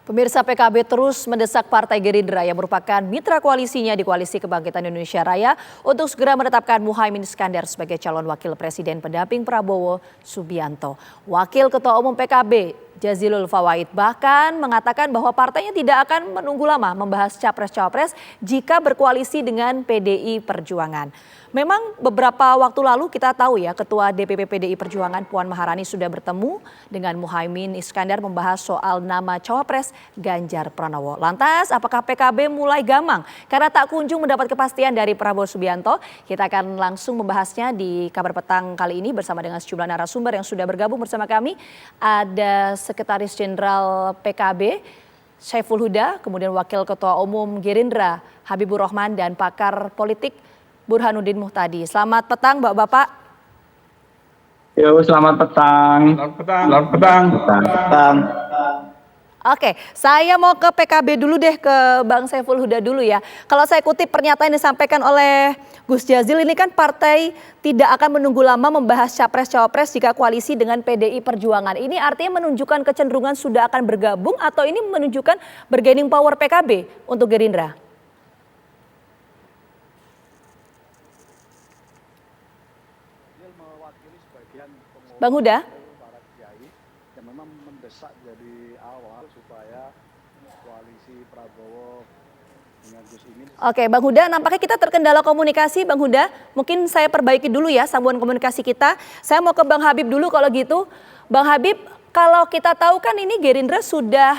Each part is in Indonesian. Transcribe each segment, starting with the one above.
Pemirsa, PKB terus mendesak Partai Gerindra yang merupakan mitra koalisinya di Koalisi Kebangkitan Indonesia Raya untuk segera menetapkan Muhaimin Iskandar sebagai calon wakil presiden pendamping Prabowo Subianto. Wakil Ketua Umum PKB Jazilul Fawait bahkan mengatakan bahwa partainya tidak akan menunggu lama membahas capres-cawapres jika berkoalisi dengan PDI Perjuangan. Memang beberapa waktu lalu kita tahu ya, Ketua DPP PDI Perjuangan Puan Maharani sudah bertemu dengan Muhaimin Iskandar membahas soal nama cawapres Ganjar Pranowo. Lantas apakah PKB mulai gamang karena tak kunjung mendapat kepastian dari Prabowo Subianto? Kita akan langsung membahasnya di Kabar Petang kali ini bersama dengan sejumlah narasumber yang sudah bergabung bersama kami. Ada Sekretaris Jenderal PKB Syaiful Huda, kemudian Wakil Ketua Umum Gerindra Habibur Rahman dan pakar politik Burhanuddin Muhtadi. Selamat petang Bapak-bapak. Yo, selamat petang. Selamat petang. Selamat petang. Selamat petang. Oke, saya mau ke PKB dulu deh, ke Bang Syaiful Huda dulu ya. Kalau saya kutip pernyataan yang disampaikan oleh Gus Jazil, ini kan partai tidak akan menunggu lama membahas capres-cawapres jika koalisi dengan PDI Perjuangan. Ini artinya menunjukkan kecenderungan sudah akan bergabung atau ini menunjukkan bargaining power PKB untuk Gerindra? Bang Huda? Yang memang mendesak dari awal supaya koalisi Prabowo dengan Gus Imin. Oke, Bang Huda, nampaknya kita terkendala komunikasi, Bang Huda. Mungkin saya perbaiki dulu ya sambungan komunikasi kita. Saya mau ke Bang Habib dulu kalau gitu. Bang Habib, kalau kita tahu kan ini Gerindra sudah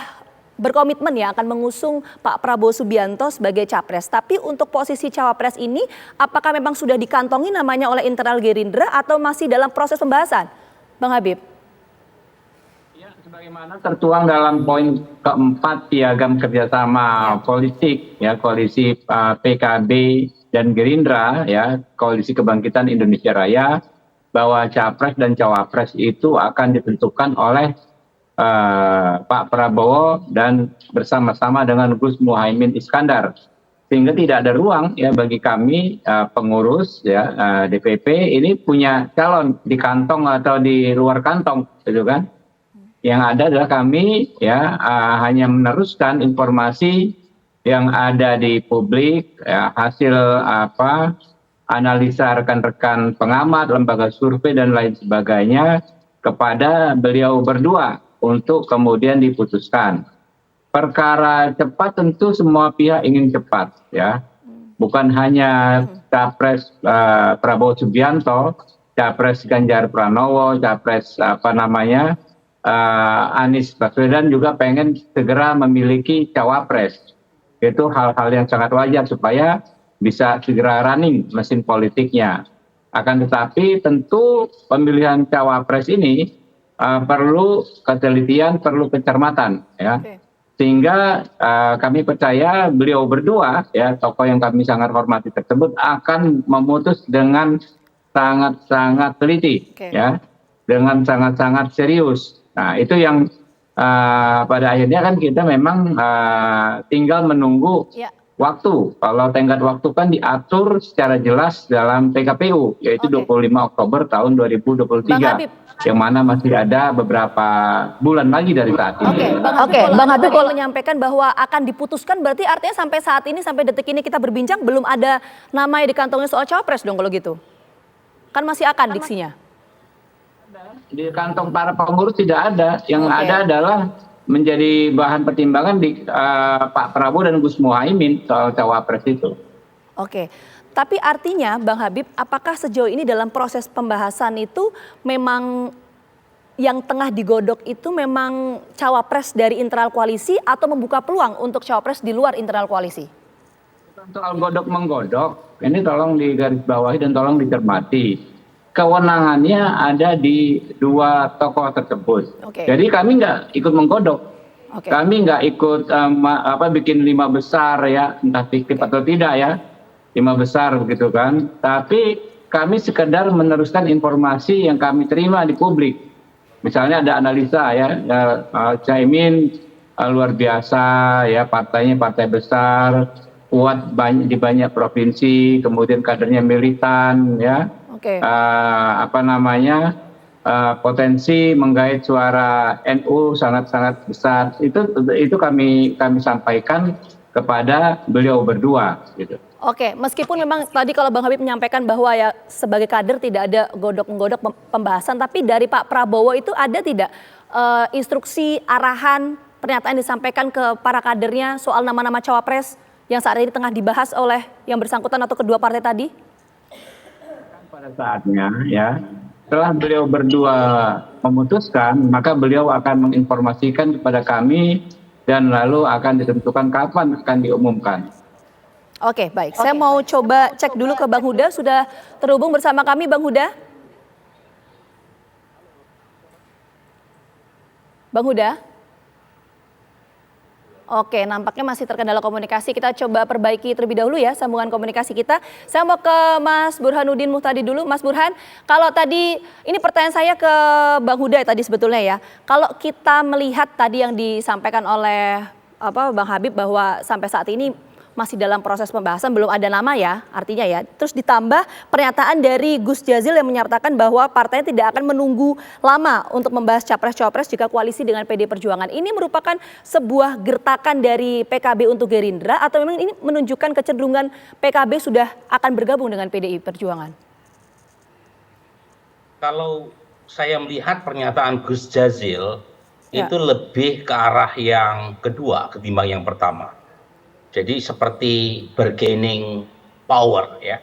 berkomitmen ya akan mengusung Pak Prabowo Subianto sebagai capres. Tapi untuk posisi cawapres ini apakah memang sudah dikantongi namanya oleh internal Gerindra atau masih dalam proses pembahasan? Bang Habib. Ya, sebagaimana tertuang dalam poin keempat piagam kerjasama politik ya, koalisi PKB dan Gerindra ya, Koalisi Kebangkitan Indonesia Raya, bahwa capres dan cawapres itu akan ditentukan oleh Pak Prabowo dan bersama-sama dengan Gus Muhaimin Iskandar, sehingga tidak ada ruang ya bagi kami pengurus ya DPP ini punya calon di kantong atau di luar kantong, gitu kan? Yang ada adalah kami ya hanya meneruskan informasi yang ada di publik ya, hasil analisa rekan-rekan pengamat, lembaga survei dan lain sebagainya kepada beliau berdua untuk kemudian diputuskan. Perkara cepat tentu semua pihak ingin cepat ya. Bukan hanya capres Prabowo Subianto, capres Ganjar Pranowo, capres Anies Baswedan juga pengen segera memiliki cawapres. Itu hal-hal yang sangat wajar supaya bisa segera running mesin politiknya. Akan tetapi tentu pemilihan cawapres ini perlu ketelitian, perlu kecermatan ya. Sehingga kami percaya beliau berdua ya, tokoh yang kami sangat hormati tersebut akan memutus dengan sangat-sangat teliti ya, dengan sangat-sangat serius. Nah, itu yang pada akhirnya kan kita memang tinggal menunggu waktu. Kalau tenggat waktu kan diatur secara jelas dalam PKPU, yaitu 25 Oktober tahun 2023. Yang mana masih ada beberapa bulan lagi dari saat ini. Bang Habib kalau menyampaikan bahwa akan diputuskan berarti artinya sampai saat ini, sampai detik ini kita berbincang belum ada nama yang dikantongin soal cawapres dong kalau gitu. Kan masih akan diksinya. Di kantong para pengurus tidak ada. Yang ada adalah menjadi bahan pertimbangan di Pak Prabowo dan Gus Muhaimin soal cawapres itu. Oke. Tapi artinya Bang Habib, apakah sejauh ini dalam proses pembahasan itu memang yang tengah digodok itu memang cawapres dari internal koalisi atau membuka peluang untuk cawapres di luar internal koalisi? Soal godok-menggodok, ini tolong digarisbawahi dan tolong dicermati. Kewenangannya ada di dua tokoh tersebut. Jadi kami nggak ikut menggodok. Kami nggak ikut bikin 5 besar ya, entah fiktif atau tidak ya. 5 besar begitu kan, tapi kami sekedar meneruskan informasi yang kami terima di publik. Misalnya ada analisa ya, Caimin luar biasa ya, partainya partai besar, kuat di banyak provinsi, kemudian kadernya militan ya, potensi menggait suara NU sangat-sangat besar. Itu kami sampaikan kepada beliau berdua gitu. Oke, meskipun memang tadi kalau Bang Habib menyampaikan bahwa ya sebagai kader tidak ada godok-menggodok pembahasan, tapi dari Pak Prabowo itu ada tidak instruksi, arahan, pernyataan disampaikan ke para kadernya soal nama-nama cawapres yang saat ini tengah dibahas oleh yang bersangkutan atau kedua partai tadi? Pada saatnya ya, setelah beliau berdua memutuskan, maka beliau akan menginformasikan kepada kami dan lalu akan ditentukan kapan akan diumumkan. Oke, baik. Saya mau coba cek dulu ke Bang Huda, sudah terhubung bersama kami Bang Huda? Bang Huda? Oke, nampaknya masih terkendala komunikasi. Kita coba perbaiki terlebih dahulu ya sambungan komunikasi kita. Saya mau ke Mas Burhanuddin Muhtadi dulu. Mas Burhan, kalau tadi, ini pertanyaan saya ke Bang Huda tadi sebetulnya ya. Kalau kita melihat tadi yang disampaikan oleh Bang Habib bahwa sampai saat ini masih dalam proses pembahasan, belum ada nama ya artinya ya. Terus ditambah pernyataan dari Gus Jazil yang menyatakan bahwa partainya tidak akan menunggu lama untuk membahas capres-cawapres jika koalisi dengan PD Perjuangan. Ini merupakan sebuah gertakan dari PKB untuk Gerindra atau memang ini menunjukkan kecenderungan PKB sudah akan bergabung dengan PDI Perjuangan? Kalau saya melihat pernyataan Gus Jazil itu lebih ke arah yang kedua ketimbang yang pertama. Jadi seperti bargaining power ya,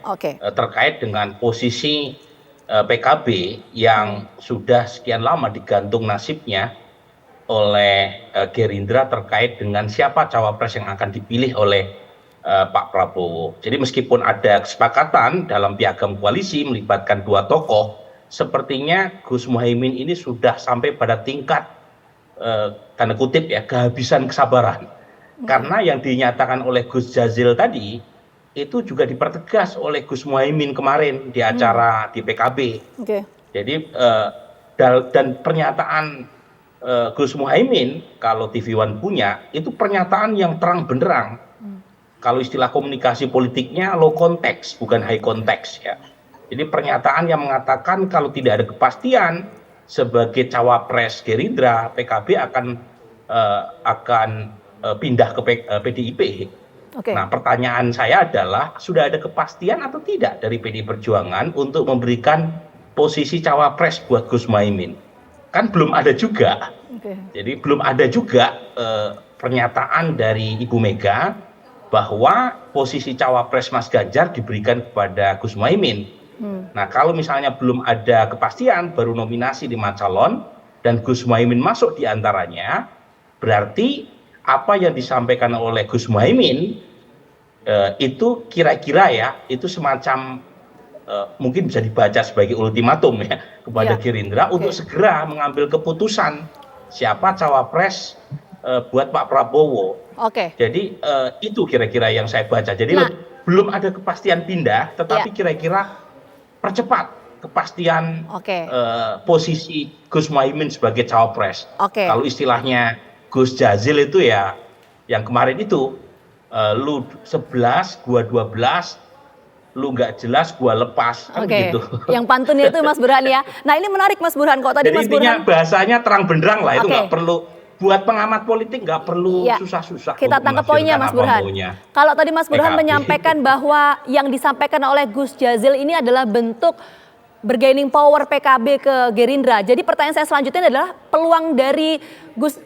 terkait dengan posisi PKB yang sudah sekian lama digantung nasibnya oleh Gerindra terkait dengan siapa cawapres yang akan dipilih oleh Pak Prabowo. Jadi meskipun ada kesepakatan dalam piagam koalisi melibatkan dua tokoh, sepertinya Gus Muhaimin ini sudah sampai pada tingkat tanda kutip ya kehabisan kesabaran. Karena yang dinyatakan oleh Gus Jazil tadi itu juga dipertegas oleh Gus Muhaimin kemarin di acara di PKB. Jadi dan pernyataan Gus Muhaimin kalau TV One punya itu pernyataan yang terang benderang. Kalau istilah komunikasi politiknya low context bukan high context ya. Jadi pernyataan yang mengatakan kalau tidak ada kepastian sebagai cawapres Gerindra, PKB akan pindah ke PDIP. Nah, pertanyaan saya adalah sudah ada kepastian atau tidak dari PDI Perjuangan untuk memberikan posisi cawapres buat Gus Muhaimin? Kan belum ada juga. Jadi belum ada juga pernyataan dari Ibu Mega bahwa posisi cawapres Mas Ganjar diberikan kepada Gus Muhaimin. Nah, kalau misalnya belum ada kepastian, baru nominasi 5 calon dan Gus Muhaimin masuk di antaranya, berarti apa yang disampaikan oleh Gus Muhaimin itu kira-kira ya itu semacam mungkin bisa dibaca sebagai ultimatum ya kepada Gerindra untuk segera mengambil keputusan siapa cawapres buat Pak Prabowo. Jadi itu kira-kira yang saya baca. Jadi belum ada kepastian pindah, tetapi kira-kira percepat kepastian posisi Gus Muhaimin sebagai cawapres. Kalau istilahnya Gus Jazil itu ya yang kemarin itu lu 11 gua 12 lu nggak jelas gua lepas kan gitu. Yang pantun itu Mas Burhan ya. Nah, ini menarik Mas Burhan kok tadi. Jadi Mas Burhan bahasanya terang benderang lah, itu nggak perlu buat pengamat politik, nggak perlu susah-susah. Kita tangkap poinnya Mas Burhan. Kalau tadi Mas Burhan menyampaikan bahwa yang disampaikan oleh Gus Jazil ini adalah bentuk bargaining power PKB ke Gerindra. Jadi pertanyaan saya selanjutnya adalah peluang dari Gus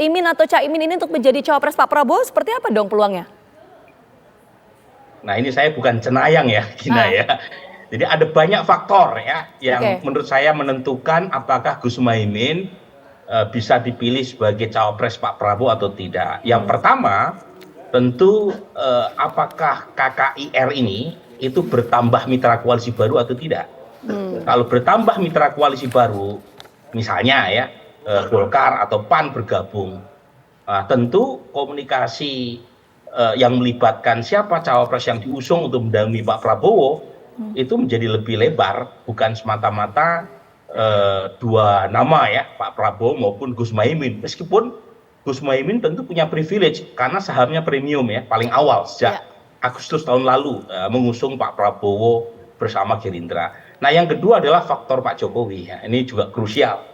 Imin atau Caimin ini untuk menjadi cawapres Pak Prabowo seperti apa dong peluangnya? Nah, ini saya bukan cenayang ya, Gina ya. Jadi ada banyak faktor ya yang menurut saya menentukan apakah Gus Muhaimin bisa dipilih sebagai cawapres Pak Prabowo atau tidak. Yang pertama, tentu apakah KKIR ini itu bertambah mitra koalisi baru atau tidak. Kalau bertambah mitra koalisi baru, misalnya ya, Golkar atau PAN bergabung, tentu komunikasi yang melibatkan siapa cawapres yang diusung untuk mendampingi Pak Prabowo itu menjadi lebih lebar, bukan semata-mata dua nama ya, Pak Prabowo maupun Gus Muhaimin. Meskipun Gus Muhaimin tentu punya privilege karena sahamnya premium ya, paling awal sejak Agustus tahun lalu mengusung Pak Prabowo bersama Gerindra. Nah, yang kedua adalah faktor Pak Jokowi. Ya. Ini juga krusial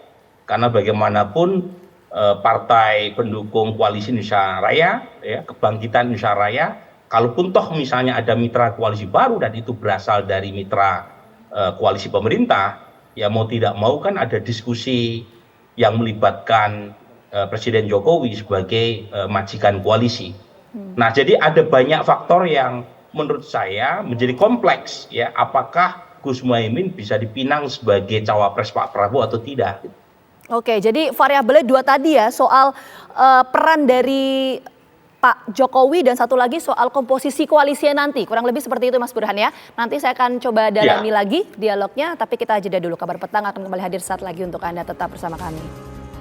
karena bagaimanapun partai pendukung Koalisi Indonesia Raya, ya, Kebangkitan Indonesia Raya, kalaupun toh misalnya ada mitra koalisi baru dan itu berasal dari mitra koalisi pemerintah, ya mau tidak mau kan ada diskusi yang melibatkan Presiden Jokowi sebagai majikan koalisi. Nah, jadi ada banyak faktor yang menurut saya menjadi kompleks, ya, apakah Gus Muhaimin bisa dipinang sebagai cawapres Pak Prabowo atau tidak. Oke, jadi variabelnya dua tadi ya, soal peran dari Pak Jokowi dan satu lagi soal komposisi koalisinya nanti. Kurang lebih seperti itu Mas Burhan ya. Nanti saya akan coba dalami lagi dialognya, tapi kita jeda dulu. Kabar Petang akan kembali hadir saat lagi untuk Anda, tetap bersama kami.